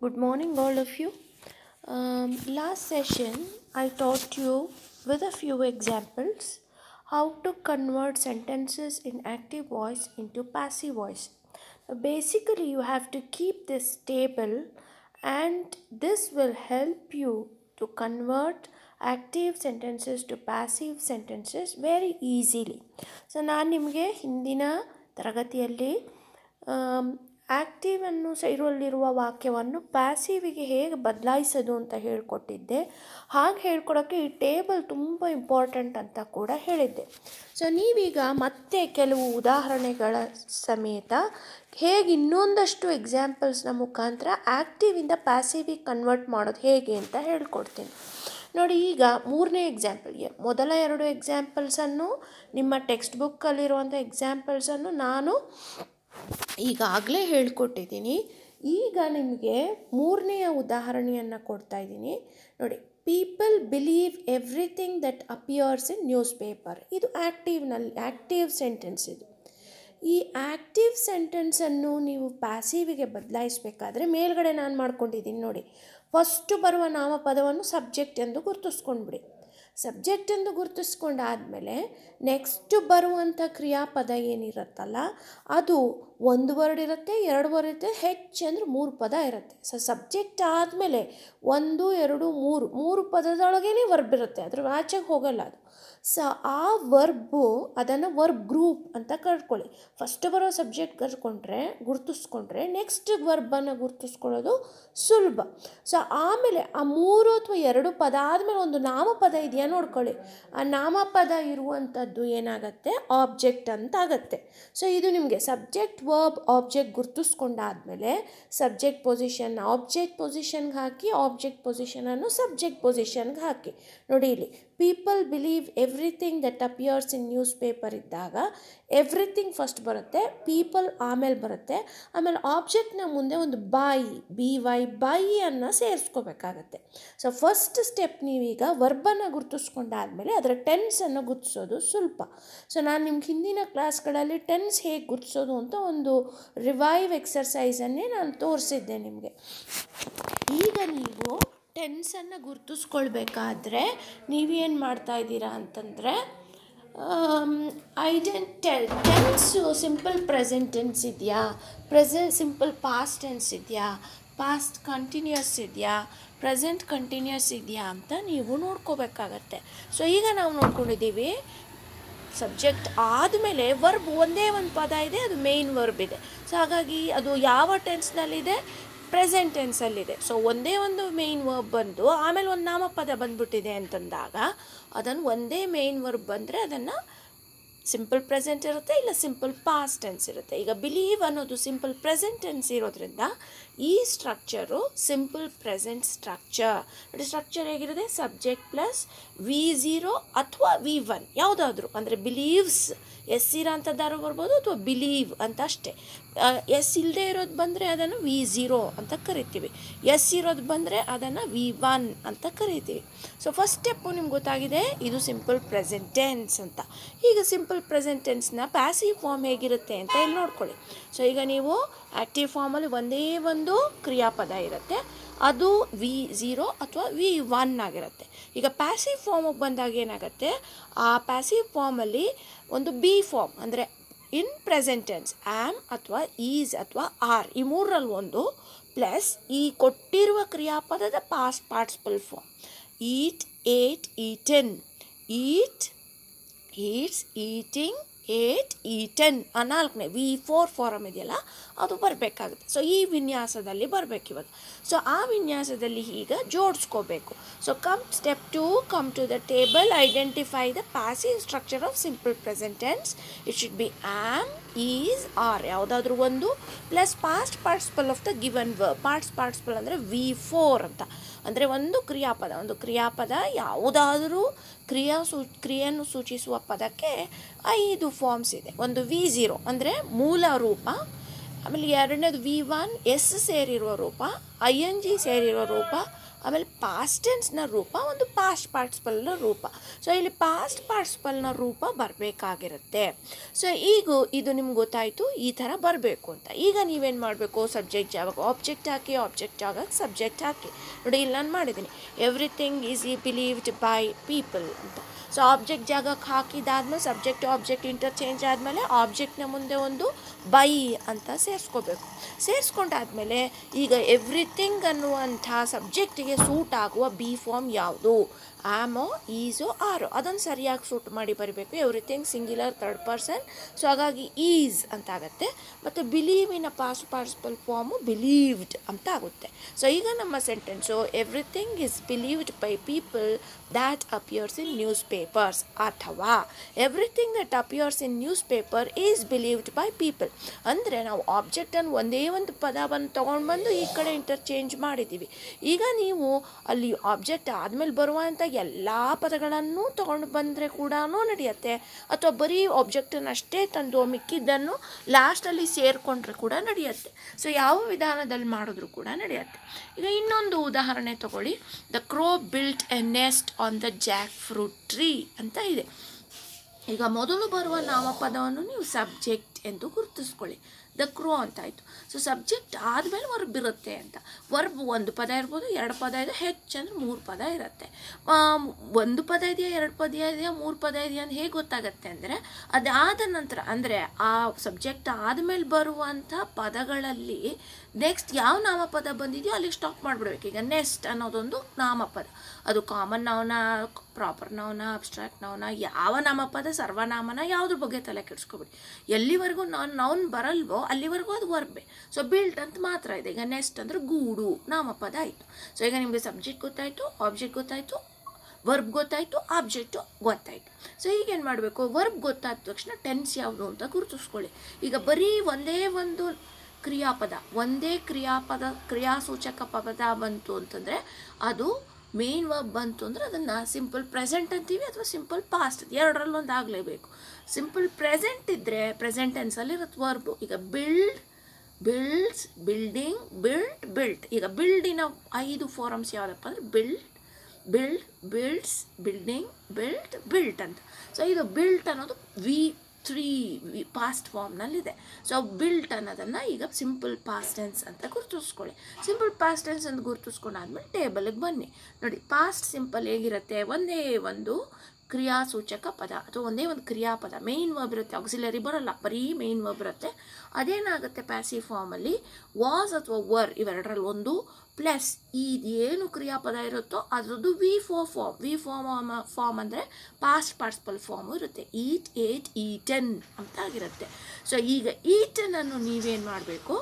Good morning, all of you. Last session, I taught you with a few examples how to convert sentences in active voice into passive voice. Basically, you have to keep this table, and this will help you to convert active sentences to passive sentences very easily. So, ನಾನು ನಿಮಗೆ ಹಿಂದಿನ ತರಗತಿಯಲ್ಲಿ ಆ್ಯಕ್ಟಿವನ್ನು ಇರುವಲ್ಲಿರುವ ವಾಕ್ಯವನ್ನು ಪ್ಯಾಸಿವಿಗೆ ಹೇಗೆ ಬದಲಾಯಿಸೋದು ಅಂತ ಹೇಳಿಕೊಟ್ಟಿದ್ದೆ. ಹಾಗೆ ಹೇಳ್ಕೊಡೋಕ್ಕೆ ಈ table ತುಂಬ ಇಂಪಾರ್ಟೆಂಟ್ ಅಂತ ಕೂಡ ಹೇಳಿದ್ದೆ. ಸೊ ನೀವೀಗ ಮತ್ತೆ ಕೆಲವು ಉದಾಹರಣೆಗಳ ಸಮೇತ ಹೇಗೆ ಇನ್ನೊಂದಷ್ಟು ಎಕ್ಸಾಂಪಲ್ಸ್ನ ಮುಖಾಂತರ ಆ್ಯಕ್ಟಿವಿಂದ ಪ್ಯಾಸಿವಿಗೆ ಕನ್ವರ್ಟ್ ಮಾಡೋದು ಹೇಗೆ ಅಂತ ಹೇಳ್ಕೊಡ್ತೀನಿ. ನೋಡಿ, ಈಗ ಮೂರನೇ ಎಕ್ಸಾಂಪಲ್ಗೆ ಮೊದಲ 2 ಎಕ್ಸಾಂಪಲ್ಸನ್ನು ನಿಮ್ಮ ಟೆಕ್ಸ್ಟ್ ಬುಕ್ಕಲ್ಲಿರುವಂಥ ಎಕ್ಸಾಂಪಲ್ಸನ್ನು ನಾನು ಈಗಾಗಲೇ ಹೇಳ್ಕೊಟ್ಟಿದ್ದೀನಿ. ಈಗ ನಿಮಗೆ ಮೂರನೆಯ ಉದಾಹರಣೆಯನ್ನು ಕೊಡ್ತಾ ಇದ್ದೀನಿ. ನೋಡಿ, people believe everything that appears in news paper. ಇದು ಆ್ಯಕ್ಟಿವ್ ಸೆಂಟೆನ್ಸ್. ಇದು ಈ ಆ್ಯಕ್ಟಿವ್ ಸೆಂಟೆನ್ಸನ್ನು ನೀವು ಪ್ಯಾಸಿವಿಗೆ ಬದಲಾಯಿಸಬೇಕಾದ್ರೆ ಮೇಲ್ಗಡೆ ನಾನು ಮಾಡ್ಕೊಂಡಿದ್ದೀನಿ ನೋಡಿ. ಫಸ್ಟು ಬರುವ ನಾಮಪದವನ್ನು ಸಬ್ಜೆಕ್ಟ್ ಎಂದು ಗುರುತಿಸ್ಕೊಂಡ್ಬಿಡಿ. ಸಬ್ಜೆಕ್ಟ್ ಎಂದು ಗುರುತಿಸ್ಕೊಂಡಾದಮೇಲೆ ನೆಕ್ಸ್ಟು ಬರುವಂಥ ಕ್ರಿಯಾಪದ ಏನಿರುತ್ತಲ್ಲ ಅದು 1 ವರ್ಡ್ ಇರುತ್ತೆ, 2 ವರ್ಡ್ ಇರುತ್ತೆ, ಹೆಚ್ಚಂದ್ರೆ 3 ಪದ ಇರುತ್ತೆ. ಸೊ ಸಬ್ಜೆಕ್ಟ್ ಆದಮೇಲೆ 1, 2, 3 ಪದದೊಳಗೇ ವರ್ಬ್ ಇರುತ್ತೆ, ಅದ್ರ ಆಚೆಗೆ ಹೋಗಲ್ಲ ಅದು. ಸೊ ಆ ವರ್ಬು ಅದನ್ನು ವರ್ಬ್ ಗ್ರೂಪ್ ಅಂತ ಕರ್ಕೊಳ್ಳಿ. ಫಸ್ಟ್ ಬರೋ ಸಬ್ಜೆಕ್ಟ್ ಗುರುತಿಸ್ಕೊಂಡ್ರೆ ನೆಕ್ಸ್ಟ್ ವರ್ಬನ್ನು ಗುರುತಿಸ್ಕೊಳ್ಳೋದು ಸುಲಭ. ಸೊ ಆಮೇಲೆ ಆ 3 ಅಥವಾ 2 ಪದ ಆದಮೇಲೆ ಒಂದು ನಾಮಪದ ಇದೆಯಾ ನೋಡ್ಕೊಳ್ಳಿ. ಆ ನಾಮಪದ ಇರುವಂಥದ್ದು ಏನಾಗುತ್ತೆ, ಆಬ್ಜೆಕ್ಟ್ ಅಂತ ಆಗುತ್ತೆ. ಸೊ ಇದು ನಿಮಗೆ ಸಬ್ಜೆಕ್ಟ್ ವರ್ಬ್ ಆಬ್ಜೆಕ್ಟ್ ಗುರುತಿಸ್ಕೊಂಡಾದಮೇಲೆ ಸಬ್ಜೆಕ್ಟ್ ಪೊಸಿಷನ್ ಆಬ್ಜೆಕ್ಟ್ ಪೊಸಿಷನ್ಗೆ ಹಾಕಿ, ಆಬ್ಜೆಕ್ಟ್ ಪೊಸಿಷನನ್ನು ಸಬ್ಜೆಕ್ಟ್ ಪೊಸಿಷನ್ಗೆ ಹಾಕಿ. ನೋಡಿ, ಇಲ್ಲಿ people believe everything that appears in newspaper ಇದ್ದಾಗ ಎವ್ರಿಥಿಂಗ್ ಫಸ್ಟ್ ಬರುತ್ತೆ, ಪೀಪಲ್ ಆಮೇಲೆ ಬರುತ್ತೆ, ಆಮೇಲೆ ಆಬ್ಜೆಕ್ಟ್ನ ಮುಂದೆ ಒಂದು ಬಾಯಿ ಅನ್ನು ಸೇರಿಸ್ಕೋಬೇಕಾಗತ್ತೆ. ಸೊ ಫಸ್ಟ್ ಸ್ಟೆಪ್ ನೀವೀಗ ವರ್ಬನ್ನು ಗುರುತಿಸ್ಕೊಂಡಾದಮೇಲೆ ಅದರ ಟೆನ್ಸನ್ನು ಗುರುತಿಸೋದು ಸುಲಭ. ಸೊ ನಾನು ನಿಮ್ಗೆ ಹಿಂದಿನ ಕ್ಲಾಸ್ಗಳಲ್ಲಿ ಟೆನ್ಸ್ ಹೇಗೆ ಗುರುತಿಸೋದು ಅಂತ ಒಂದು ರಿವೈವ್ ಎಕ್ಸರ್ಸೈಸನ್ನೇ ನಾನು ತೋರಿಸಿದ್ದೆ ನಿಮಗೆ. ಈಗ ನೀವು ಟೆನ್ಸನ್ನು ಗುರುತಿಸ್ಕೊಳ್ಬೇಕಾದ್ರೆ ನೀವೇನು ಮಾಡ್ತಾ ಇದ್ದೀರಾ ಅಂತಂದರೆ, ಟೆನ್ಸು ಸಿಂಪಲ್ ಪ್ರೆಸೆಂಟ್ ಟೆನ್ಸ್ ಇದೆಯಾ, ಸಿಂಪಲ್ ಪಾಸ್ಟ್ ಟೆನ್ಸ್ ಇದೆಯಾ, ಪಾಸ್ಟ್ ಕಂಟಿನ್ಯೂಸ್ ಇದೆಯಾ, ಪ್ರೆಸೆಂಟ್ ಕಂಟಿನ್ಯೂಸ್ ಇದೆಯಾ ಅಂತ ನೀವು ನೋಡ್ಕೋಬೇಕಾಗತ್ತೆ. ಸೊ ಈಗ ನಾವು ನೋಡ್ಕೊಂಡಿದ್ದೀವಿ ಸಬ್ಜೆಕ್ಟ್ ಆದಮೇಲೆ ವರ್ಬ್ ಒಂದೇ ಒಂದು ಪದ ಇದೆ, ಅದು ಮೇಯ್ನ್ ವರ್ಬ್ ಇದೆ. ಸೊ ಹಾಗಾಗಿ ಅದು ಯಾವ ಟೆನ್ಸ್ನಲ್ಲಿದೆ, ಪ್ರೆಸೆಂಟ್ ಟೆನ್ಸಲ್ಲಿದೆ. ಸೊ ಒಂದೇ ಒಂದು ಮೇಯ್ನ್ ವರ್ಬ್ ಬಂದು ಆಮೇಲೆ ಒಂದು ನಾಮಪದ ಬಂದ್ಬಿಟ್ಟಿದೆ ಅಂತಂದಾಗ ಅದನ್ನು ಒಂದೇ ಮೇಯ್ನ್ ವರ್ಬ್ ಬಂದರೆ ಅದನ್ನು ಸಿಂಪಲ್ ಪ್ರೆಸೆಂಟ್ ಇರುತ್ತೆ, ಇಲ್ಲ ಸಿಂಪಲ್ ಪಾಸ್ಟ್ ಟೆನ್ಸ್ ಇರುತ್ತೆ. ಈಗ ಬಿಲೀವ್ ಅನ್ನೋದು ಸಿಂಪಲ್ ಪ್ರೆಸೆಂಟ್ ಟೆನ್ಸ್ ಇರೋದ್ರಿಂದ ಈ ಸ್ಟ್ರಕ್ಚರು ಸಿಂಪಲ್ ಪ್ರೆಸೆಂಟ್ ಸ್ಟ್ರಕ್ಚರ್. ನೋಡಿ, ಸ್ಟ್ರಕ್ಚರ್ ಹೇಗಿರುತ್ತೆ, ಸಬ್ಜೆಕ್ಟ್ ಪ್ಲಸ್ V0 ಅಥವಾ V1 ಯಾವುದಾದ್ರೂ, ಅಂದರೆ ಬಿಲೀವ್ಸ್ ಎಸ್ ಇರೋ ಅಂಥದ್ದಾರು ಬರ್ಬೋದು ಅಥವಾ ಬಿಲೀವ್ ಅಂತ ಅಷ್ಟೇ. ಎಸ್ ಇಲ್ಲದೆ ಇರೋದು ಬಂದರೆ ಅದನ್ನು V0 ಅಂತ ಕರಿತೀವಿ, ಎಸ್ ಇರೋದು ಬಂದರೆ ಅದನ್ನು V1 ಅಂತ ಕರಿತೀವಿ. ಸೊ ಫಸ್ಟ್ ಸ್ಟೆಪ್ಪು ನಿಮ್ಗೆ ಗೊತ್ತಾಗಿದೆ, ಇದು ಸಿಂಪಲ್ ಪ್ರೆಸೆಂಟ್ ಟೆನ್ಸ್ ಅಂತ. ಈಗ ಸಿಂಪಲ್ ಪ್ರೆಸೆಂಟ್ ಟೆನ್ಸ್ನ ಪ್ಯಾಸಿವ್ ಫಾರ್ಮ್ ಹೇಗಿರುತ್ತೆ ಅಂತ ಇಲ್ಲಿ ನೋಡ್ಕೊಳ್ಳಿ. ಸೊ ಈಗ ನೀವು ಆ್ಯಕ್ಟಿವ್ ಫಾರ್ಮಲ್ಲಿ ಒಂದೇ ಒಂದು ಕ್ರಿಯಾಪದ ಇರುತ್ತೆ, ಅದು V0 ಅಥವಾ V1 ಆಗಿರುತ್ತೆ. ಈಗ ಪ್ಯಾಸಿವ್ ಫಾರ್ಮಿಗೆ ಬಂದಾಗ ಏನಾಗುತ್ತೆ, ಆ ಪ್ಯಾಸಿವ್ ಫಾರ್ಮಲ್ಲಿ ಒಂದು ಬಿ ಫಾರ್ಮ್ ಅಂದರೆ ಇನ್ ಪ್ರೆಸೆಂಟ್ ಟೆನ್ಸ್ ಆ್ಯಮ್ ಅಥವಾ ಈಸ್ ಅಥವಾ ಆರ್, ಈ ಮೂರರಲ್ಲಿ ಒಂದು ಪ್ಲಸ್ ಈ ಕೊಟ್ಟಿರುವ ಕ್ರಿಯಾಪದದ ಪಾಸ್ಟ್ ಪಾರ್ಟಿಸಿಪಲ್ ಫಾರ್ಮ್. ಈಟ್, ಏಟ್, ಈಟನ್, ಈಟ್, ಈಟ್ಸ್, ಈಟಿಂಗ್, ಏಟ್, ಈಟನ್. ಆ 4ನೇ V4 ಫಾರಮ್ ಇದೆಯಲ್ಲ ಅದು ಬರಬೇಕಾಗುತ್ತೆ. ಸೊ ಈ ವಿನ್ಯಾಸದಲ್ಲಿ ಬರಬೇಕು ಇವತ್ತು. ಸೊ ಆ ವಿನ್ಯಾಸದಲ್ಲಿ ಈಗ ಜೋಡಿಸ್ಕೋಬೇಕು. So step 2, come to the table, identify the passive structure of simple present tense. It should be am, is, are ಯಾವುದಾದ್ರೂ ಒಂದು plus past participle of the given verb. Past participle ಅಂದರೆ V4 ಅಂತ, ಅಂದರೆ ಒಂದು ಕ್ರಿಯಾಪದ ಯಾವುದಾದರೂ ಕ್ರಿಯೆಯನ್ನು ಸೂಚಿಸುವ ಪದಕ್ಕೆ 5 ಫಾರ್ಮ್ಸ್ ಇದೆ. ಒಂದು V0 ಅಂದರೆ ಮೂಲ ರೂಪ, ಆಮೇಲೆ ಎರಡನೇದು V1 ಎಸ್ ಸೇರಿರುವ ರೂಪ, ING ಸೇರಿರುವ ರೂಪ, ಆಮೇಲೆ ಪಾಸ್ಟ್ ಟೆನ್ಸ್ನ ರೂಪ ಒಂದು ಪಾಸ್ಟ್ ಪಾರ್ಟಿಸಿಪಲ್ನ ರೂಪ. ಸೊ ಇಲ್ಲಿ ಪಾಸ್ಟ್ ಪಾರ್ಟಿಸಿಪಲ್ನ ರೂಪ ಬರಬೇಕಾಗಿರುತ್ತೆ. ಸೊ ಈಗ ಇದು ನಿಮ್ಗೆ ಗೊತ್ತಾಯಿತು ಈ ಥರ ಬರಬೇಕು ಅಂತ. ಈಗ ನೀವೇನು ಮಾಡಬೇಕು, ಸಬ್ಜೆಕ್ಟ್ ಜಾಗಕ್ಕೆ ಆಬ್ಜೆಕ್ಟ್ ಹಾಕಿ, ಆಬ್ಜೆಕ್ಟ್ ಜಾಗಕ್ಕೆ ಸಬ್ಜೆಕ್ಟ್ ಹಾಕಿ. ನೋಡಿ ಇಲ್ಲಿ ನಾನು ಮಾಡಿದ್ದೀನಿ, everything is believed by people ಅಂತ. ಸೊ ಆಬ್ಜೆಕ್ಟ್ ಜಾಗಕ್ಕೆ ಹಾಕಿದಾದ್ಮೇಲೆ ಸಬ್ಜೆಕ್ಟ್ ಆಬ್ಜೆಕ್ಟ್ ಇಂಟರ್ಚೇಂಜ್ ಆದಮೇಲೆ ಆಬ್ಜೆಕ್ಟ್ನ ಮುಂದೆ ಒಂದು ಬೈ ಅಂತ ಸೇರಿಸ್ಕೋಬೇಕು. ಸೇರಿಸ್ಕೊಂಡಾದ್ಮೇಲೆ ಈಗ ಎವ್ರಿಥಿಂಗ್ ಅನ್ನುವಂಥ ಸಬ್ಜೆಕ್ಟಿಗೆ ಸೂಟ್ ಆಗುವ ಬಿ ಫಾರ್ಮ್ ಯಾವುದು, ಆಮೋ, ಈಸೋ, ಆರೋ, ಅದನ್ನು ಸರಿಯಾಗಿ ಸೂಟ್ ಮಾಡಿ ಬರಬೇಕು. Everything singular third person, so ಹಾಗಾಗಿ ಈಸ್ ಅಂತ ಆಗುತ್ತೆ. ಮತ್ತು ಬಿಲೀವಿನ ಪಾಸ್ಟ್ ಪಾರ್ಟಿಸಿಪಲ್ ಫಾರ್ಮು ಬಿಲೀವ್ಡ್ ಅಂತ ಆಗುತ್ತೆ. ಸೊ ಈಗ ನಮ್ಮ sentence everything is believed by people that appears in newspapers, ಅಥವಾ everything that appears in newspaper is believed by people. ಅಂದರೆ ನಾವು ಆಬ್ಜೆಕ್ಟನ್ನು ಒಂದೇ ಒಂದು ಪದವನ್ನು ತೊಗೊಂಡು ಬಂದು ಈ ಕಡೆ ಇಂಟರ್ಚೇಂಜ್ ಮಾಡಿದ್ದೀವಿ. ಈಗ ನೀವು ಅಲ್ಲಿ ಆಬ್ಜೆಕ್ಟ್ ಆದಮೇಲೆ ಬರುವಂಥ ಎಲ್ಲ ಪದಗಳನ್ನು ತೊಗೊಂಡು ಬಂದರೆ ಕೂಡ ನಡೆಯುತ್ತೆ, ಅಥವಾ ಬರೀ ಆಬ್ಜೆಕ್ಟನ್ನು ಅಷ್ಟೇ ತಂದು ಮಿಕ್ಕಿದ್ದನ್ನು ಲಾಸ್ಟಲ್ಲಿ ಸೇರಿಕೊಂಡ್ರೆ ಕೂಡ ನಡೆಯುತ್ತೆ. ಸೊ ಯಾವ ವಿಧಾನದಲ್ಲಿ ಮಾಡಿದ್ರೂ ಕೂಡ ನಡೆಯುತ್ತೆ. ಈಗ ಇನ್ನೊಂದು ಉದಾಹರಣೆ ತಗೊಳ್ಳಿ. The crow built a nest on the jackfruit tree ಅಂತ ಇದೆ. ಈಗ ಮೊದಲು ಬರುವ ನಾಮಪದವನ್ನು ನೀವು ಸಬ್ಜೆಕ್ಟ್ ಎಂದು ಗುರುತಿಸ್ಕೊಳ್ಳಿ. ದ ಕ್ರೋ ಅಂತಾಯಿತು. ಸೊ ಸಬ್ಜೆಕ್ಟ್ ಆದಮೇಲೆ ವರ್ಬ್ ಇರುತ್ತೆ ಅಂತ. ವರ್ಬ್ ಒಂದು ಪದ ಇರ್ಬೋದು, ಎರಡು ಪದ ಇದೆ, ಹೆಚ್ಚಂದ್ರೆ 3 ಪದ ಇರುತ್ತೆ. ಒಂದು ಪದ ಇದೆಯಾ, 2 ಪದ ಇದೆಯಾ, 3 ಪದ ಇದೆಯಾ ಅಂತ ಹೇಗೆ ಗೊತ್ತಾಗತ್ತೆ ಅಂದರೆ, ಅದಾದ ನಂತರ ಅಂದರೆ ಆ ಸಬ್ಜೆಕ್ಟ್ ಆದಮೇಲೆ ಬರುವಂಥ ಪದಗಳಲ್ಲಿ ನೆಕ್ಸ್ಟ್ ಯಾವ ನಾಮಪದ ಬಂದಿದೆಯೋ ಅಲ್ಲಿಗೆ ಸ್ಟಾಪ್ ಮಾಡಿಬಿಡ್ಬೇಕು. ಈಗ ನೆಸ್ಟ್ ಅನ್ನೋದೊಂದು ನಾಮಪದ, ಅದು ಕಾಮನ್ ನೌನ, ಪ್ರಾಪರ್ ನೌನ, ಅಬ್ಸ್ಟ್ರಾಕ್ಟ್ ನೌನ, ಯಾವ ನಾಮಪದ, ಸರ್ವನಾಮನ, ಯಾವುದ್ರ ಬಗ್ಗೆ ತಲೆ ಕೆಡಿಸ್ಕೊಬಿಡಿ. ಎಲ್ಲಿವರೆಗೂ ನೌನ್ ಬರಲ್ವೋ ಅಲ್ಲಿವರೆಗೂ ಅದು ವರ್ಬೆ. ಸೊ ಬಿಲ್ಟ್ ಅಂತ ಮಾತ್ರ ಇದೆ. ಈಗ ನೆಸ್ಟ್ ಅಂದರೆ ಗೂಡು, ನಾಮಪದ ಆಯಿತು. ಸೊ ಈಗ ನಿಮಗೆ ಸಬ್ಜೆಕ್ಟ್ ಗೊತ್ತಾಯಿತು, ಆಬ್ಜೆಕ್ಟ್ ಗೊತ್ತಾಯಿತು, ವರ್ಬ್ ಗೊತ್ತಾಯಿತು, ಆಬ್ಜೆಕ್ಟು ಗೊತ್ತಾಯಿತು. ಸೊ ಈಗೇನು ಮಾಡಬೇಕು, ವರ್ಬ್ ಗೊತ್ತಾದ ತಕ್ಷಣ ಟೆನ್ಸ್ ಯಾವುದು ಅಂತ ಗುರುತಿಸ್ಕೊಳ್ಳಿ. ಈಗ ಬರೀ ಒಂದೇ ಒಂದು ಒಂದೇ ಕ್ರಿಯಾಸೂಚಕ ಪದ ಬಂತು ಅಂತಂದರೆ ಅದು ಮೇನ್ ವರ್ಬ್ ಬಂತು ಅಂದರೆ ಅದನ್ನು ಸಿಂಪಲ್ ಪ್ರೆಸೆಂಟ್ ಅಂತೀವಿ ಅಥವಾ ಸಿಂಪಲ್ ಪಾಸ್ಟ್, ಎರಡರಲ್ಲೊಂದು ಆಗಲೇಬೇಕು. ಸಿಂಪಲ್ ಪ್ರೆಸೆಂಟ್ ಇದ್ದರೆ ಪ್ರೆಸೆಂಟ್ ಟೆನ್ಸಲ್ಲಿ ಇರುತ್ತೆ ವರ್ಬು. ಈಗ ಬಿಲ್ಡ್, ಬಿಲ್ಡ್ಸ್, ಬಿಲ್ಡಿಂಗ್, ಬಿಲ್ಟ್. ಈಗ ಬಿಲ್ಡಿನ 5 ಫಾರಮ್ಸ್ ಯಾವುದಪ್ಪ ಅಂದರೆ ಬಿಲ್ಡ್ಸ್, ಬಿಲ್ಡಿಂಗ್, ಬಿಲ್ಟ್ ಅಂತ. ಸೊ ಇದು ಬಿಲ್ಟ್ ಅನ್ನೋದು V3 ಪಾಸ್ಟ್ ಫಾರ್ಮ್ನಲ್ಲಿದೆ. ಸೊ ಬಿಲ್ಟ್ ಅನ್ನೋದನ್ನು ಈಗ ಸಿಂಪಲ್ ಪಾಸ್ಟ್ ಟೆನ್ಸ್ ಅಂತ ಗುರುತಿಸ್ಕೊಳ್ಳಿ. ಸಿಂಪಲ್ ಪಾಸ್ಟ್ ಟೆನ್ಸ್ ಅಂತ ಗುರುತಿಸ್ಕೊಂಡಾದ್ಮೇಲೆ ಟೇಬಲ್ಗೆ ಬನ್ನಿ. ನೋಡಿ, ಪಾಸ್ಟ್ ಸಿಂಪಲ್ ಹೇಗಿರುತ್ತೆ, ಒಂದೇ ಒಂದು ಕ್ರಿಯಾಸೂಚಕ ಪದ ಅಥವಾ ಒಂದೇ ಒಂದು ಕ್ರಿಯಾಪದ, ಮೇನ್ ವರ್ಬ್ ಇರುತ್ತೆ, ಆಕ್ಸಿಲರಿ ಬರೋಲ್ಲ, ಬರೀ ಮೇನ್ ವರ್ಬ್ ಇರುತ್ತೆ. ಅದೇನಾಗುತ್ತೆ ಪ್ಯಾಸಿವ್ ಫಾರ್ಮಲ್ಲಿ ವಾಸ್ ಅಥವಾ ವರ್ ಇವೆರಡರಲ್ಲಿ ಒಂದು ಪ್ಲಸ್ ಇದೇನು ಕ್ರಿಯಾಪದ ಇರುತ್ತೋ ಅದರದ್ದು ವಿ ಫಾರ್ಮ್ ಅಂದರೆ ಪಾಸ್ಟ್ ಪಾರ್ಟಿಸಿಪಲ್ ಫಾರ್ಮು ಇರುತ್ತೆ. ಈಟ್, ಏಟ್, ಈಟನ್ ಅಂತ ಆಗಿರುತ್ತೆ. ಸೊ ಈಗ ಈಟನನ್ನು ನೀವೇನು ಮಾಡಬೇಕು,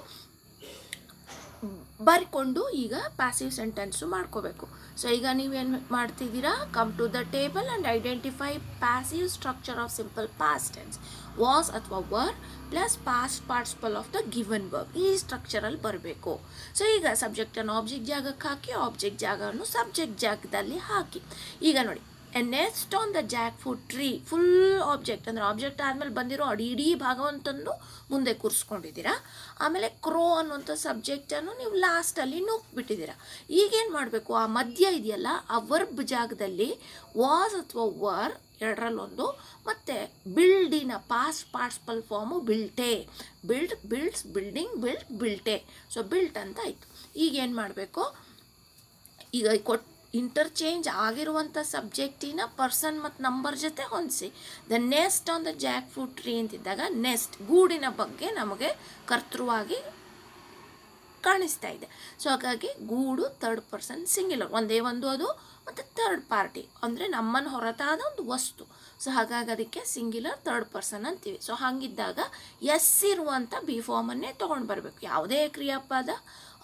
ಬರ್ಕೊಂಡು ಈಗ ಪ್ಯಾಸಿವ್ ಸೆಂಟೆನ್ಸು ಮಾಡ್ಕೋಬೇಕು. ಸೊ ಈಗ ನೀವೇನು ಮಾಡ್ತಿದ್ದೀರಾ, come to the table and identify passive structure of simple past tense. Was ಅಥವಾ were plus past participle of the given verb, ಈ ಸ್ಟ್ರಕ್ಚರಲ್ಲಿ ಬರಬೇಕು. ಸೊ ಈಗ ಸಬ್ಜೆಕ್ಟನ್ನು ಆಬ್ಜೆಕ್ಟ್ ಜಾಗಕ್ಕೆ ಹಾಕಿ, ಆಬ್ಜೆಕ್ಟ್ ಜಾಗವನ್ನು ಸಬ್ಜೆಕ್ಟ್ ಜಾಗದಲ್ಲಿ ಹಾಕಿ. ಈಗ ನೋಡಿ, a nest on the jackfruit tree, full object ಅಂದರೆ ಆಬ್ಜೆಕ್ಟ್ ಆದಮೇಲೆ ಬಂದಿರೋ ಇಡೀ ಭಾಗವಂತಂದು ಮುಂದೆ ಕೂರಿಸ್ಕೊಂಡಿದ್ದೀರಾ. ಆಮೇಲೆ ಕ್ರೋ ಅನ್ನುವಂಥ ಸಬ್ಜೆಕ್ಟನ್ನು ನೀವು ಲಾಸ್ಟಲ್ಲಿ ನೂಕ್ಬಿಟ್ಟಿದ್ದೀರಾ. ಈಗೇನು ಮಾಡಬೇಕು, ಆ ಮಧ್ಯ ಇದೆಯಲ್ಲ ಆ ವರ್ಬ್ ಜಾಗದಲ್ಲಿ ವಾಸ್ ಅಥವಾ ವರ್ ಎರಡರಲ್ಲೊಂದು, ಮತ್ತು ಬಿಲ್ಡಿನ ಪಾಸ್ಟ್ ಪಾರ್ಟಿಸಿಪಲ್ ಫಾರ್ಮು ಬಿಲ್ಟೆ. ಬಿಲ್ಡ್ಸ್, ಬಿಲ್ಡಿಂಗ್, ಬಿಲ್ಟೆ. ಸೊ ಬಿಲ್ಟ್ ಅಂತ ಆಯಿತು. ಈಗೇನು ಮಾಡಬೇಕು, ಈಗ ಇಂಟರ್ಚೇಂಜ್ ಆಗಿರುವಂಥ ಸಬ್ಜೆಕ್ಟಿನ ಪರ್ಸನ್ ಮತ್ತು ನಂಬರ್ ಜೊತೆ ಹೊಂದಿಸಿ. The nest on the jackfruit tree ಅಂತಿದ್ದಾಗ ನೆಸ್ಟ್ ಗೂಡಿನ ಬಗ್ಗೆ ನಮಗೆ ಕರ್ತೃವಾಗಿ ಕಾಣಿಸ್ತಾ ಇದೆ. ಸೊ ಹಾಗಾಗಿ ಗೂಡು ಥರ್ಡ್ ಪರ್ಸನ್ ಸಿಂಗ್ಯುಲರ್, ಒಂದೇ ಒಂದು ಅದು, ಮತ್ತು ಥರ್ಡ್ ಪಾರ್ಟಿ ಅಂದರೆ ನಮ್ಮನ್ನು ಹೊರತಾದ ಒಂದು ವಸ್ತು. ಸೊ ಹಾಗಾಗಿ ಅದಕ್ಕೆ ಸಿಂಗ್ಯುಲರ್ ಥರ್ಡ್ ಪರ್ಸನ್ ಅಂತೀವಿ. ಸೊ ಹಾಗಿದ್ದಾಗ ಎಸ್ ಇರುವಂಥ ಬಿ ಫಾರ್ಮನ್ನೇ ತೊಗೊಂಡು ಬರಬೇಕು. ಯಾವುದೇ ಕ್ರಿಯಾಪದ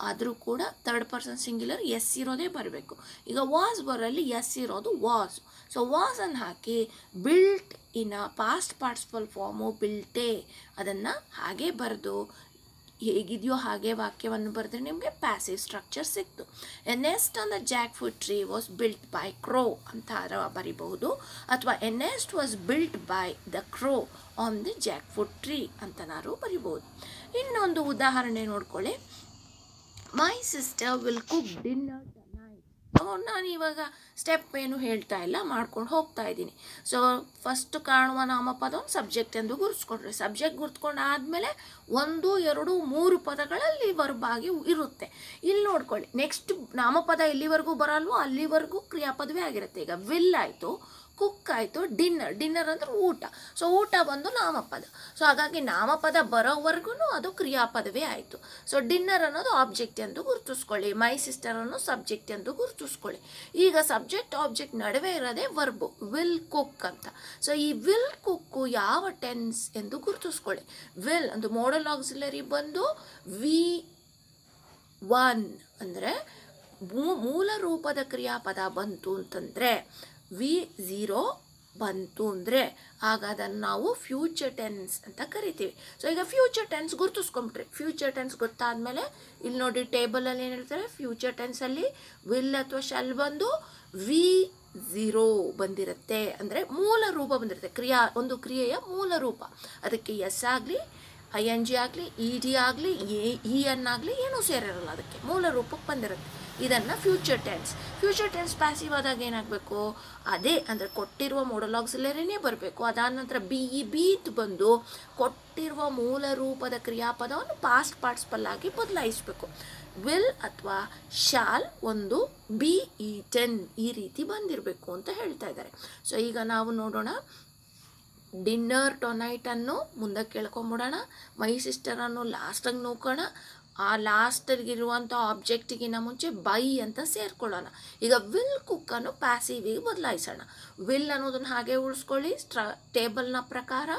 ಆದರೂ ಕೂಡ ಥರ್ಡ್ ಪರ್ಸನ್ ಸಿಂಗ್ಯುಲರ್ ಎಸ್ ಇರೋದೇ ಬರಬೇಕು. ಈಗ ವಾಸ್ ಬರಲ್ಲಿ ಎಸ್ ಇರೋದು ವಾಸ್. ಸೊ ವಾಸನ್ನು ಹಾಕಿ built in past participle form ಬಿಲ್ಟೆ, ಅದನ್ನು ಹಾಗೆ ಬರೆದು ಹೇಗಿದೆಯೋ ಹಾಗೆ ವಾಕ್ಯವನ್ನು ಬರೆದ್ರೆ ನಿಮಗೆ ಪ್ಯಾಸಿವ್ ಸ್ಟ್ರಕ್ಚರ್ ಸಿಕ್ತು. A nest on the jackfruit tree was built by crow ಅಂತ ಬರಿಬಹುದು, ಅಥವಾ a nest was built by the crow on the jackfruit tree ಅಂತನಾರು ಬರಿಬೋದು. ಇನ್ನೊಂದು ಉದಾಹರಣೆ ನೋಡ್ಕೊಳ್ಳಿ. My sister will cook dinner tonight. ನಾನು ಇವಾಗ ಸ್ಟೆಪ್ ಏನು ಹೇಳ್ತಾ ಇಲ್ಲ, ಮಾಡ್ಕೊಂಡು ಹೋಗ್ತಾ ಇದ್ದೀನಿ. ಸೊ ಫಸ್ಟ್ ಕಾಣುವ ನಾಮಪದವನ್ನು ಸಬ್ಜೆಕ್ಟ್ ಎಂದು ಗುರುತಿಸ್ಕೊಂಡ್ರೆ, ಸಬ್ಜೆಕ್ಟ್ ಗುರ್ತ್ಕೊಂಡು ಆದಮೇಲೆ 1, 2, 3 ಪದಗಳಲ್ಲಿ ವರ್ಬ್ ಆಗಿ ಇರುತ್ತೆ. ಇಲ್ಲಿ ನೋಡ್ಕೊಳ್ಳಿ, ನೆಕ್ಸ್ಟ್ ನಾಮಪದ ಎಲ್ಲಿವರೆಗೂ ಬರಲ್ವೋ ಅಲ್ಲಿವರೆಗೂ ಕ್ರಿಯಾಪದವೇ ಆಗಿರುತ್ತೆ. ಈಗ ವಿಲ್ ಆಯಿತು, ಕುಕ್ ಆಯಿತು, ಡಿನ್ನರ್ ಅಂದ್ರೆ ಊಟ. ಸೊ ಊಟ ಬಂದು ನಾಮಪದ. ಸೊ ಹಾಗಾಗಿ ನಾಮಪದ ಬರೋವರೆಗೂ ಅದು ಕ್ರಿಯಾಪದವೇ ಆಯಿತು. ಸೊ ಡಿನ್ನರ್ ಅನ್ನೋದು ಆಬ್ಜೆಕ್ಟ್ ಎಂದು ಗುರುತಿಸ್ಕೊಳ್ಳಿ, ಮೈ ಸಿಸ್ಟರ್ ಅನ್ನೋ ಸಬ್ಜೆಕ್ಟ್ ಎಂದು ಗುರುತಿಸ್ಕೊಳ್ಳಿ. ಈಗ ಸಬ್ಜೆಕ್ಟ್ ಆಬ್ಜೆಕ್ಟ್ ನಡುವೆ ಇರೋದೇ ವರ್ಬು, ವಿಲ್ ಕುಕ್ ಅಂತ. ಸೊ ಈ ವಿಲ್ ಕುಕ್ಕು ಯಾವ ಟೆನ್ಸ್ ಎಂದು ಗುರುತಿಸ್ಕೊಳ್ಳಿ. ವಿಲ್ ಒಂದು ಮೋಡಲ್ ಆಕ್ಸಿಲರಿ ಬಂದು V1 ಅಂದರೆ ಮೂಲ ರೂಪದ ಕ್ರಿಯಾಪದ ಬಂತು ಅಂತಂದರೆ, V0 ಬಂತು ಅಂದರೆ ಆಗ ಅದನ್ನು ನಾವು ಫ್ಯೂಚರ್ ಟೆನ್ಸ್ ಅಂತ ಕರಿತೀವಿ. ಸೊ ಈಗ ಫ್ಯೂಚರ್ ಟೆನ್ಸ್ ಗುರುತಿಸ್ಕೊಂಬಿಟ್ರಿ. ಫ್ಯೂಚರ್ ಟೆನ್ಸ್ ಗೊತ್ತಾದಮೇಲೆ ಇಲ್ಲಿ ನೋಡಿ ಟೇಬಲಲ್ಲಿ ಏನು ಹೇಳ್ತಾರೆ, ಫ್ಯೂಚರ್ ಟೆನ್ಸಲ್ಲಿ ವಿಲ್ ಅಥವಾ ಶಲ್ ಬಂದು V0 ಬಂದಿರುತ್ತೆ. ಅಂದರೆ ಮೂಲ ರೂಪ ಬಂದಿರುತ್ತೆ, ಒಂದು ಕ್ರಿಯೆಯ ಮೂಲ ರೂಪ. ಅದಕ್ಕೆ ಎಸ್ ಆಗಲಿ, ING ಆಗಲಿ, ED ಆಗಲಿ, EN ಆಗಲಿ ಏನೂ ಸೇರಿರಲ್ಲ, ಅದಕ್ಕೆ ಮೂಲ ರೂಪಕ್ಕೆ ಬಂದಿರುತ್ತೆ. ಇದನ್ನು future tense. Future tense passive ಆದಾಗ ಏನಾಗಬೇಕು, ಅದೇ ಅಂದರೆ ಕೊಟ್ಟಿರುವ ಮೋಡಲ್ ಆಕ್ಸಿಲರಿನೇ ಬರಬೇಕು. ಅದಾದ ನಂತರ BE ಬಂದು ಕೊಟ್ಟಿರುವ ಮೂಲ ರೂಪದ ಕ್ರಿಯಾಪದವನ್ನು ಪಾಸ್ಟ್ ಪಾರ್ಟಿಸಿಪಲ್ ಆಗಿ ಬದಲಾಯಿಸಬೇಕು. ವಿಲ್ ಅಥವಾ ಶಾಲ್ ಒಂದು be eaten ಈ ರೀತಿ ಬಂದಿರಬೇಕು ಅಂತ ಹೇಳ್ತಾ ಇದ್ದಾರೆ. ಸೊ ಈಗ ನಾವು ನೋಡೋಣ, ಡಿನ್ನರ್ ಟೊನೈಟನ್ನು ಮುಂದಕ್ಕೆ ಕೇಳ್ಕೊಂಬಿಡೋಣ, ಮೈ ಸಿಸ್ಟರನ್ನು ಲಾಸ್ಟಾಗಿ ನೋಡ್ಕೋಣ. ಆ ಲಾಸ್ಟಲ್ಲಿರುವಂಥ ಆಬ್ಜೆಕ್ಟಿಗಿನ ಮುಂಚೆ ಬೈ ಅಂತ ಸೇರ್ಕೊಳ್ಳೋಣ. ಈಗ ವಿಲ್ ಕುಕ್ಕನ್ನು ಪ್ಯಾಸಿವಿಗೆ ಬದಲಾಯಿಸೋಣ. ವಿಲ್ ಅನ್ನೋದನ್ನು ಹಾಗೆ ಉಳಿಸ್ಕೊಳ್ಳಿ. ಟೇಬಲ್ನ ಪ್ರಕಾರ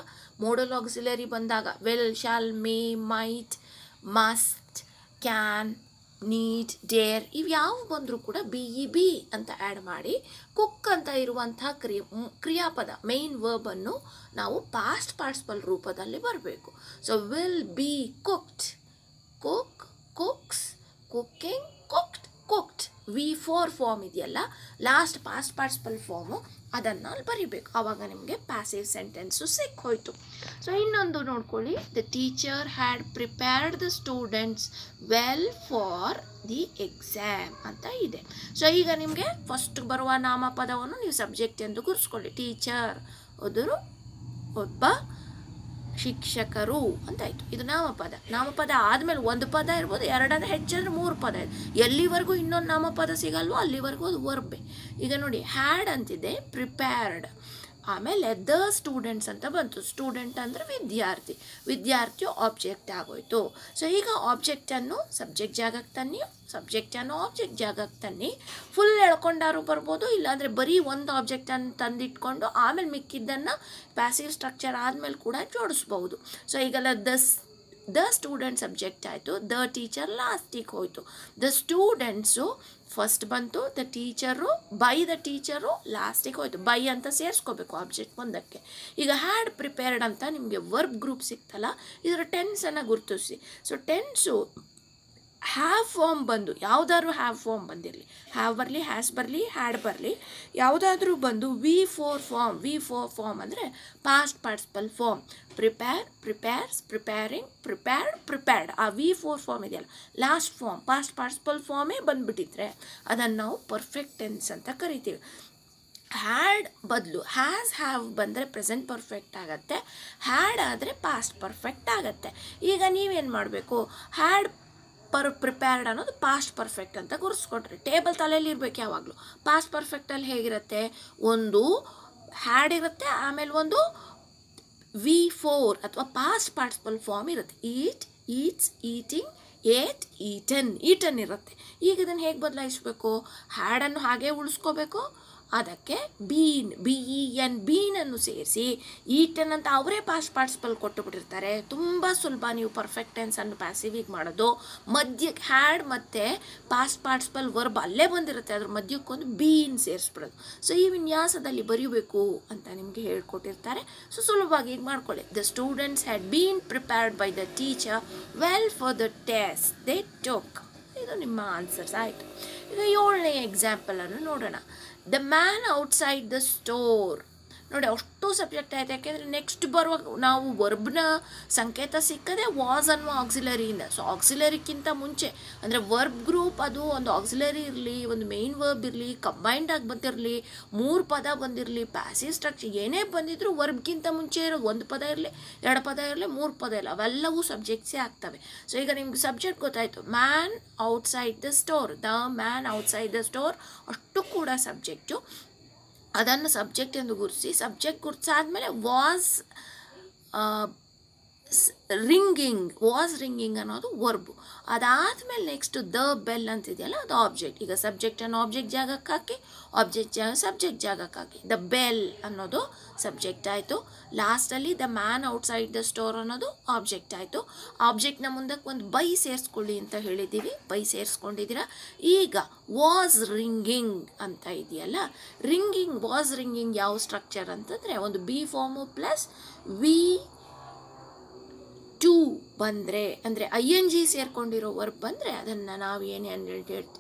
ಮೋಡಲ್ ಆಕ್ಸಿಲರಿ ಬಂದಾಗ will, shall, may, might, must, can, need, dare ಇವು ಯಾವ ಬಂದರೂ ಕೂಡ BE ಅಂತ ಆ್ಯಡ್ ಮಾಡಿ ಕುಕ್ ಅಂತ ಇರುವಂಥ ಕ್ರಿಯಾಪದ ಮೇನ್ ವರ್ಬನ್ನು ನಾವು ಪಾಸ್ಟ್ ಪಾರ್ಟಿಸಿಪಲ್ ರೂಪದಲ್ಲಿ ಬರಬೇಕು. So will be cooked, cook, cooks, cooking, cooked, cooked. V4 form ಇದೆಯಲ್ಲ, ಲಾಸ್ಟ್ ಪಾಸ್ಟ್ ಪಾರ್ಟಿಸಿಪಲ್ ಫಾರ್ಮು, ಅದನ್ನು ಅಲ್ಲಿ ಬರಿಬೇಕು. ಆವಾಗ ನಿಮಗೆ ಪ್ಯಾಸಿವ್ ಸೆಂಟೆನ್ಸು ಸಿಕ್ಕೋಯ್ತು. ಸೊ ಇನ್ನೊಂದು ನೋಡ್ಕೊಳ್ಳಿ, the teacher had prepared the students well for the exam ಅಂತ ಇದೆ. ಸೊ ಈಗ ನಿಮಗೆ ಫಸ್ಟ್ ಬರುವ ನಾಮಪದವನ್ನು ನೀವು ಸಬ್ಜೆಕ್ಟ್ ಎಂದು ಗುರುಸ್ಕೊಳ್ಳಿ. ಟೀಚರ್ ಒಬ್ಬರು, ಒಬ್ಬ ಶಿಕ್ಷಕರು ಅಂತಾಯಿತು. ಇದು ನಾಮಪದ. ನಾಮಪದ ಆದಮೇಲೆ ಒಂದು ಪದ ಇರ್ಬೋದು, ಎರಡನೇ ಹೆಚ್ಚಂದ್ರೆ 3 ಪದ ಇದೆ. ಎಲ್ಲಿವರೆಗೂ ಇನ್ನೊಂದು ನಾಮಪದ ಸಿಗಲ್ವೋ ಅಲ್ಲಿವರೆಗೂ ಅದು ವರ್ಬೆ. ಈಗ ನೋಡಿ, ಹ್ಯಾಡ್ ಅಂತಿದೆ, ಪ್ರಿಪೇರ್ಡ್, ಆಮೇಲೆ ದ ಸ್ಟೂಡೆಂಟ್ಸ್ ಅಂತ ಬಂತು. ಸ್ಟೂಡೆಂಟ್ ಅಂದರೆ ವಿದ್ಯಾರ್ಥಿ, ವಿದ್ಯಾರ್ಥಿಯು ಆಬ್ಜೆಕ್ಟ್ ಆಗೋಯ್ತು. ಸೊ ಈಗ ಆಬ್ಜೆಕ್ಟನ್ನು ಸಬ್ಜೆಕ್ಟ್ ಜಾಗಕ್ಕೆ ತನ್ನಿ, ಸಬ್ಜೆಕ್ಟನ್ನು ಆಬ್ಜೆಕ್ಟ್ ಜಾಗಕ್ಕೆ ತನ್ನಿ. ಫುಲ್ ಎಳ್ಕೊಂಡಾರು ಬರ್ಬೋದು, ಇಲ್ಲಾಂದರೆ ಬರೀ ಒಂದು ಆಬ್ಜೆಕ್ಟನ್ನು ತಂದಿಟ್ಕೊಂಡು ಆಮೇಲೆ ಮಿಕ್ಕಿದ್ದನ್ನು ಪ್ಯಾಸಿವ್ ಸ್ಟ್ರಕ್ಚರ್ ಆದಮೇಲೆ ಕೂಡ ಜೋಡಿಸ್ಬೋದು. ಸೊ ಈಗೆಲ್ಲ ದ ಸ್ಟೂಡೆಂಟ್ ಸಬ್ಜೆಕ್ಟ್ ಆಯಿತು, ದ ಟೀಚರ್ ಲಾಸ್ಟಿಗೆ ಹೋಯಿತು. ದ ಸ್ಟೂಡೆಂಟ್ಸು ಫಸ್ಟ್ ಬಂತು, the teacher, by the teacher ಲಾಸ್ಟಿಗೆ ಹೋಯಿತು. ಬೈ ಅಂತ ಸೇರಿಸ್ಕೋಬೇಕು ಆಬ್ಜೆಕ್ಟ್ ಮುಂದಕ್ಕೆ. ಈಗ ಹ್ಯಾಡ್ ಪ್ರಿಪೇರ್ಡ್ ಅಂತ ನಿಮಗೆ ವರ್ಬ್ ಗ್ರೂಪ್ ಸಿಕ್ತಲ್ಲ, ಇದರ ಟೆನ್ಸನ್ನು ಗುರುತಿಸಿ. ಸೊ ಟೆನ್ಸು ಹ್ಯಾವ್ ಫಾರ್ಮ್ ಬಂದು, ಯಾವುದಾದ್ರೂ ಹ್ಯಾವ್ ಫಾರ್ಮ್ ಬಂದಿರಲಿ, ಹ್ಯಾವ್ ಬರಲಿ, ಹ್ಯಾಸ್ ಬರಲಿ, ಹ್ಯಾಡ್ ಬರಲಿ, ಯಾವುದಾದ್ರೂ ಬಂದು V4 ಫಾರ್ಮ್. V4 ಫಾರ್ಮ್ ಅಂದರೆ past participle form. Prepare, prepares, preparing, prepared, prepared. ಆ V4 ಫಾರ್ಮ್ ಇದೆಯಲ್ಲ, ಲಾಸ್ಟ್ ಫಾರ್ಮ್ ಪಾಸ್ಟ್ ಪಾರ್ಟಿಸಿಪಲ್ ಫಾರ್ಮೇ ಬಂದುಬಿಟ್ಟಿದ್ರೆ ಅದನ್ನು ನಾವು ಪರ್ಫೆಕ್ಟ್ ಟೆನ್ಸ್ ಅಂತ ಕರಿತೀವಿ. ಹ್ಯಾಡ್ ಬದಲು ಹ್ಯಾಸ್, ಹ್ಯಾವ್ ಬಂದರೆ ಪ್ರೆಸೆಂಟ್ ಪರ್ಫೆಕ್ಟ್ ಆಗುತ್ತೆ, ಹ್ಯಾಡ್ ಆದರೆ ಪಾಸ್ಟ್ ಪರ್ಫೆಕ್ಟ್ ಆಗುತ್ತೆ. ಈಗ ನೀವೇನು ಮಾಡಬೇಕು, ಹ್ಯಾಡ್ ಪ್ರಿಪೇರ್ಡ್ ಅನ್ನೋದು ಪಾಸ್ಟ್ ಪರ್ಫೆಕ್ಟ್ ಅಂತ ಗುರುಸ್ಕೊಟ್ರಿ. ಟೇಬಲ್ ತಲೆಯಲ್ಲಿ ಇರಬೇಕು ಯಾವಾಗಲೂ. ಪಾಸ್ಟ್ ಪರ್ಫೆಕ್ಟಲ್ಲಿ ಹೇಗಿರುತ್ತೆ, ಒಂದು ಹ್ಯಾಡ್ ಇರುತ್ತೆ, ಆಮೇಲೆ ಒಂದು V4 ಅಥವಾ ಪಾಸ್ಟ್ ಪಾರ್ಟಿಸಿಪಲ್ ಫಾರ್ಮ್ ಇರುತ್ತೆ. ಈಟ್, ಈಟ್ಸ್, ಈಟಿಂಗ್, ಏಟ್, ಈಟನ್ ಇರುತ್ತೆ. ಈಗ ಇದನ್ನು ಹೇಗೆ ಬದಲಾಯಿಸಬೇಕು, ಹ್ಯಾಡನ್ನು ಹಾಗೆ ಉಳಿಸ್ಕೋಬೇಕು, ಅದಕ್ಕೆ BEN ಬೀನನ್ನು ಸೇರಿಸಿ ಈಟನ್ ಅಂತ ಅವರೇ ಪಾಸ್ಟ್ ಪಾರ್ಟಿಸಿಪಲ್ ಕೊಟ್ಟು ಬಿಟ್ಟಿರ್ತಾರೆ. ತುಂಬ ಸುಲಭ ನೀವು ಪರ್ಫೆಕ್ಟ್ ಟೆನ್ಸನ್ನು ಪ್ಯಾಸಿವಿಗೆ ಮಾಡೋದು. ಮಧ್ಯಕ್ಕೆ ಹ್ಯಾಡ್ ಮತ್ತು ಪಾಸ್ಟ್ ಪಾರ್ಟಿಸಿಪಲ್ ವರ್ಬ್ ಅಲ್ಲೇ ಬಂದಿರುತ್ತೆ, ಅದ್ರ ಮಧ್ಯಕ್ಕೊಂದು ಬೀನ್ ಸೇರಿಸ್ಬಿಡೋದು. ಸೊ ಈ ವಿನ್ಯಾಸದಲ್ಲಿ ಬರೀಬೇಕು ಅಂತ ನಿಮಗೆ ಹೇಳ್ಕೊಟ್ಟಿರ್ತಾರೆ. ಸೊ ಸುಲಭವಾಗಿ ಈಗ ಮಾಡ್ಕೊಳ್ಳಿ. The students had been prepared by the teacher well for the test they took. ಇದು ನಿಮ್ಮ ಆನ್ಸರ್ಸ್ ಆಯಿತು. ಈಗ 7ನೇ ಎಕ್ಸಾಂಪಲನ್ನು ನೋಡೋಣ. The man outside the store ನೋಡಿ ಅಷ್ಟು ಸಬ್ಜೆಕ್ಟ್ ಆಯ್ತು. ಯಾಕೆಂದರೆ ನೆಕ್ಸ್ಟ್ ಬರುವಾಗ ನಾವು ವರ್ಬ್ನ ಸಂಕೇತ ಸಿಕ್ಕದೆ ವಾಸ್ ಅನ್ನುವ ಆಕ್ಸಿಲರಿಯಿಂದ. ಸೊ ಆಕ್ಸಿಲರಿಗಿಂತ ಮುಂಚೆ ಅಂದರೆ ವರ್ಬ್ ಗ್ರೂಪ್ ಅದು ಒಂದು ಆಕ್ಸಿಲರಿ ಇರಲಿ, ಒಂದು ಮೇನ್ ವರ್ಬ್ ಇರಲಿ, ಕಂಬೈಂಡ್ ಆಗಿ ಬಂದಿರಲಿ, 3 ಪದ ಬಂದಿರಲಿ, ಪ್ಯಾಸಿವ್ ಸ್ಟ್ರಕ್ಚರ್ ಏನೇ ಬಂದಿದ್ರು ವರ್ಬ್ಗಿಂತ ಮುಂಚೆ ಇರೋ 1 ಪದ ಇರಲಿ, 2 ಪದ ಇರಲಿ, 3 ಪದ ಇಲ್ಲ, ಅವೆಲ್ಲವೂ ಸಬ್ಜೆಕ್ಟ್ಸೇ ಆಗ್ತವೆ. ಸೊ ಈಗ ನಿಮ್ಗೆ ಸಬ್ಜೆಕ್ಟ್ ಗೊತ್ತಾಯಿತು, man outside the store, the man outside the store ಅಷ್ಟು ಕೂಡ ಸಬ್ಜೆಕ್ಟು. ಅದನ್ನು ಸಬ್ಜೆಕ್ಟ್ ಎಂದು ಗುರುತಿಸಿ, ಸಬ್ಜೆಕ್ಟ್ ಗುರುತಿಸಾದ್ಮೇಲೆ ವಾಸ್ ರಿಂಗಿಂಗ್ ಅನ್ನೋದು ವರ್ಬು. ಅದಾದಮೇಲೆ ನೆಕ್ಸ್ಟ್ ದ ಬೆಲ್ ಅಂತಿದೆಯಲ್ಲ ಅದು ಆಬ್ಜೆಕ್ಟ್. ಈಗ ಸಬ್ಜೆಕ್ಟನ್ನು ಆಬ್ಜೆಕ್ಟ್ ಜಾಗಕ್ಕೆ ಹಾಕಿ, ಸಬ್ಜೆಕ್ಟ್ ಜಾಗಕ್ಕೆ ಹಾಕಿ, ದ ಬೆಲ್ ಅನ್ನೋದು ಸಬ್ಜೆಕ್ಟ್ ಆಯಿತು. ಲಾಸ್ಟಲ್ಲಿ the man outside the store ಅನ್ನೋದು ಆಬ್ಜೆಕ್ಟ್ ಆಯಿತು. ಆಬ್ಜೆಕ್ಟ್ನ ಮುಂದಕ್ಕೆ ಒಂದು ಬೈ ಸೇರಿಸ್ಕೊಳ್ಳಿ ಅಂತ ಹೇಳಿದ್ದೀವಿ, ಬೈ ಸೇರಿಸ್ಕೊಂಡಿದ್ದೀರಾ. ಈಗ ವಾಸ್ ರಿಂಗಿಂಗ್ ಅಂತ ಇದೆಯಲ್ಲ, ವಾಸ್ ರಿಂಗಿಂಗ್ ಯಾವ ಸ್ಟ್ರಕ್ಚರ್ ಅಂತಂದರೆ ಒಂದು ಬಿ ಫಾರ್ಮು ಪ್ಲಸ್ V2 ಬಂದರೆ, ಅಂದರೆ ING ಸೇರ್ಕೊಂಡಿರೋ ವರ್ಬ್ ಬಂದರೆ ಅದನ್ನು ನಾವು ಏನು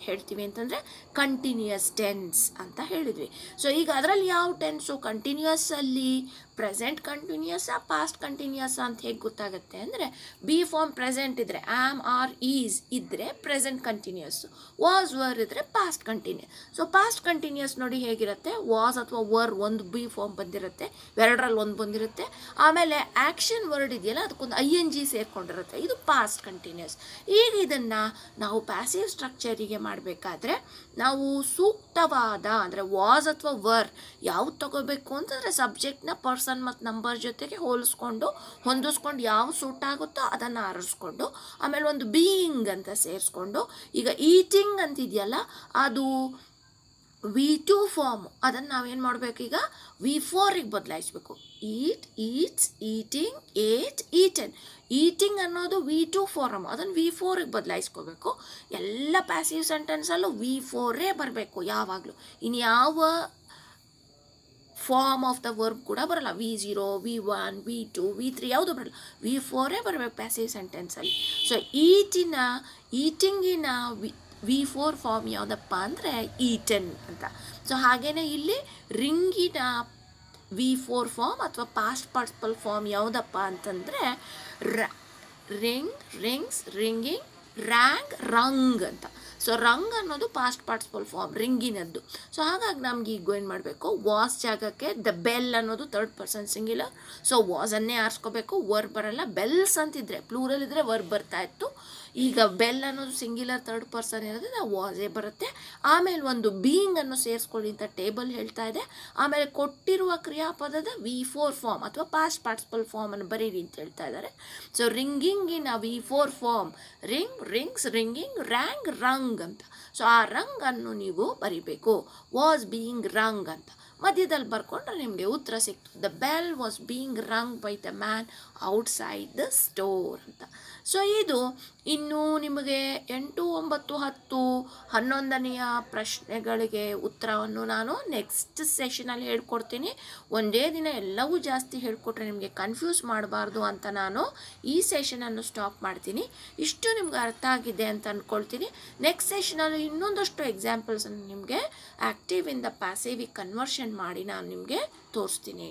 ಹೇಳ್ತೀವಿ ಅಂತಂದರೆ ಕಂಟಿನ್ಯೂಯಸ್ ಟೆನ್ಸ್ ಅಂತ ಹೇಳಿದ್ವಿ. ಸೊ ಈಗ ಅದರಲ್ಲಿ ಯಾವ ಟೆನ್ಸು, ಕಂಟಿನ್ಯೂಯಸ್ಸಲ್ಲಿ ಪ್ರೆಸೆಂಟ್ ಕಂಟಿನ್ಯೂಯಸ್ ಪಾಸ್ಟ್ ಕಂಟಿನ್ಯೂಯಸ್ ಅಂತ ಹೇಗೆ ಗೊತ್ತಾಗುತ್ತೆ ಅಂದರೆ, ಬಿ ಫಾರ್ಮ್ ಪ್ರೆಸೆಂಟ್ ಇದ್ದರೆ ಆಮ್ ಆರ್ ಈಸ್ ಇದ್ದರೆ ಪ್ರೆಸೆಂಟ್ ಕಂಟಿನ್ಯೂಯಸ್ಸು, ವಾಸ್ ವರ್ ಇದ್ದರೆ past continuous. So past continuous ನೋಡಿ ಹೇಗಿರುತ್ತೆ, ವಾಸ್ ಅಥವಾ ವರ್ ಒಂದು ಬಿ ಫಾರ್ಮ್ ಬಂದಿರುತ್ತೆ, ಎರಡರಲ್ಲಿ ಒಂದು ಬಂದಿರುತ್ತೆ, ಆಮೇಲೆ ಆ್ಯಕ್ಷನ್ ವರ್ಡ್ ಇದೆಯಲ್ಲ ಅದಕ್ಕೊಂದು ING ಸೇರ್ಕೊಂಡಿರುತ್ತೆ, ಇದು ಪಾಸ್ಟ್ ಕಂಟಿನ್ಯೂಸ್. ಈಗ ಇದನ್ನು ನಾವು ಪ್ಯಾಸಿವ್ ಸ್ಟ್ರಕ್ಚರಿಗೆ ಮಾಡಬೇಕಾದ್ರೆ ನಾವು ಸೂಕ್ತವಾದ ಅಂದರೆ ವಾಸ್ ಅಥವಾ ವರ್ ಯಾವ್ದು ತಗೋಬೇಕು ಅಂತಂದರೆ ಸಬ್ಜೆಕ್ಟ್ನ ಪರ್ಸನ್ ಮತ್ತು ನಂಬರ್ ಜೊತೆಗೆ ಹೊಂದಿಸ್ಕೊಂಡು ಯಾವ ಸೂಟ್ ಆಗುತ್ತೋ ಅದನ್ನು ಆರಿಸ್ಕೊಂಡು, ಆಮೇಲೆ ಒಂದು ಬೀಯಿಂಗ್ ಅಂತ ಸೇರಿಸ್ಕೊಂಡು, ಈಗ ಈಟಿಂಗ್ ಅಂತಿದೆಯಲ್ಲ ಅದು V2 ಫಾರ್ಮು, ಅದನ್ನು ನಾವೇನು ಮಾಡಬೇಕು, ಈಗ V4ಗೆ ಬದಲಾಯಿಸಬೇಕು. Eats, eating, eight, eaten. Eating ಅನ್ನೋದು V2 ಫಾರ್ಮ್, ಅದನ್ನು V4ಗೆ ಬದಲಾಯಿಸ್ಕೋಬೇಕು. ಎಲ್ಲ ಪ್ಯಾಸಿವ್ ಸೆಂಟೆನ್ಸಲ್ಲೂ V4 ಬರಬೇಕು ಯಾವಾಗಲೂ. ಇನ್ನು ಯಾವ ಫಾರ್ಮ್ ಆಫ್ ದ ವರ್ಬ್ ಕೂಡ ಬರಲ್ಲ, V0, V1, V2, V3 ಯಾವುದು ಬರಲ್ಲ, V4 ಬರಬೇಕು ಪ್ಯಾಸಿವ್ ಸೆಂಟೆನ್ಸಲ್ಲಿ. ಸೊ ಈಟಿಂಗಿನ V4 ಫಾರ್ಮ್ ಯಾವುದಪ್ಪ ಅಂದರೆ ಈಟನ್ ಅಂತ. ಸೊ ಹಾಗೆಯೇ ಇಲ್ಲಿ ರಿಂಗಿನ V4 ಫಾರ್ಮ್ ಅಥವಾ ಪಾಸ್ಟ್ ಪಾರ್ಟಿಸಿಪಲ್ ಫಾರ್ಮ್ ಯಾವುದಪ್ಪ ಅಂತಂದರೆ ರಿಂಗ್ಸ್, ರಿಂಗಿಂಗ್, ರಂಗ್ ಅಂತ. ಸೊ ರಂಗ್ ಅನ್ನೋದು ಪಾಸ್ಟ್ ಪಾರ್ಟಿಸಿಪಲ್ ಫಾರ್ಮ್ ರಿಂಗಿನದ್ದು. ಸೊ ಹಾಗಾಗಿ ನಮ್ಗೆ ಈಗ ಏನು ಮಾಡಬೇಕು, ವಾಸ್ ಜಾಗಕ್ಕೆ ದ ಬೆಲ್ ಅನ್ನೋದು 3rd ಪರ್ಸನ್ ಸಿಂಗ್ಯುಲರ್. ಸೊ ವಾಸನ್ನೇ ಆರಿಸ್ಕೋಬೇಕು, ವರ್ಬ್ ಬರಲ್ಲ. ಬೆಲ್ಸ್ ಅಂತಿದ್ರೆ ಪ್ಲೂರಲ್ ಇದ್ದರೆ ವರ್ಬ್ ಬರ್ತಾ ಇತ್ತು. ಈಗ ಬೆಲ್ ಅನ್ನೋದು ಸಿಂಗ್ಯುಲರ್ 3rd ಪರ್ಸನ್ ಇರೋದ್ರಿಂದ ವಾಸೇ ಬರುತ್ತೆ. ಆಮೇಲೆ ಒಂದು ಬೀಯಿಂಗನ್ನು ಸೇರಿಸ್ಕೊಳ್ಳಿ ಅಂತ ಟೇಬಲ್ ಹೇಳ್ತಾ ಇದೆ. ಆಮೇಲೆ ಕೊಟ್ಟಿರುವ ಕ್ರಿಯಾಪದದ V4 ಫಾರ್ಮ್ ಅಥವಾ ಪಾಸ್ಟ್ ಪಾರ್ಟಿಸಿಪಲ್ ಫಾರ್ಮನ್ನು ಬರೀರಿ ಅಂತ ಹೇಳ್ತಾ ಇದ್ದಾರೆ. ಸೊ ರಿಂಗಿಂಗಿನ V4 form rings, ringing, rung ಅಂತ. ಸೊ ಆ ರಂಗನ್ನು ನೀವು ಬರಿಬೇಕು, ವಾಸ್ ಬೀಯಿಂಗ್ ರಂಗ್ ಅಂತ ಮಧ್ಯದಲ್ಲಿ ಬರ್ಕೊಂಡ್ರೆ ನಿಮಗೆ ಉತ್ತರ ಸಿಕ್ತು. The bell was being rung by the man outside the store ಅಂತ. ಸೊ ಇದು ಇನ್ನು ನಿಮಗೆ 8, 9, 10, 11ನೆಯ ಪ್ರಶ್ನೆಗಳಿಗೆ ಉತ್ತರವನ್ನು ನಾನು ನೆಕ್ಸ್ಟ್ ಸೆಷನಲ್ಲಿ ಹೇಳ್ಕೊಡ್ತೀನಿ. ಒಂದೇ ದಿನ ಎಲ್ಲವೂ ಜಾಸ್ತಿ ಹೇಳ್ಕೊಟ್ರೆ ನಿಮಗೆ ಕನ್ಫ್ಯೂಸ್ ಮಾಡಬಾರ್ದು ಅಂತ ನಾನು ಈ ಸೆಷನನ್ನು ಸ್ಟಾಪ್ ಮಾಡ್ತೀನಿ. ಇಷ್ಟು ನಿಮ್ಗೆ ಅರ್ಥ ಆಗಿದೆ ಅಂತ ಅಂದ್ಕೊಳ್ತೀನಿ. ನೆಕ್ಸ್ಟ್ ಸೆಷನಲ್ಲಿ ಇನ್ನೊಂದಷ್ಟು ಎಕ್ಸಾಂಪಲ್ಸನ್ನು ನಿಮಗೆ ಆ್ಯಕ್ಟಿವ್ ಇಂದ ಪ್ಯಾಸಿವಿಗೆ ಕನ್ವರ್ಷನ್ ಮಾಡಿ ನಾನು ನಿಮಗೆ ತೋರಿಸ್ತೀನಿ.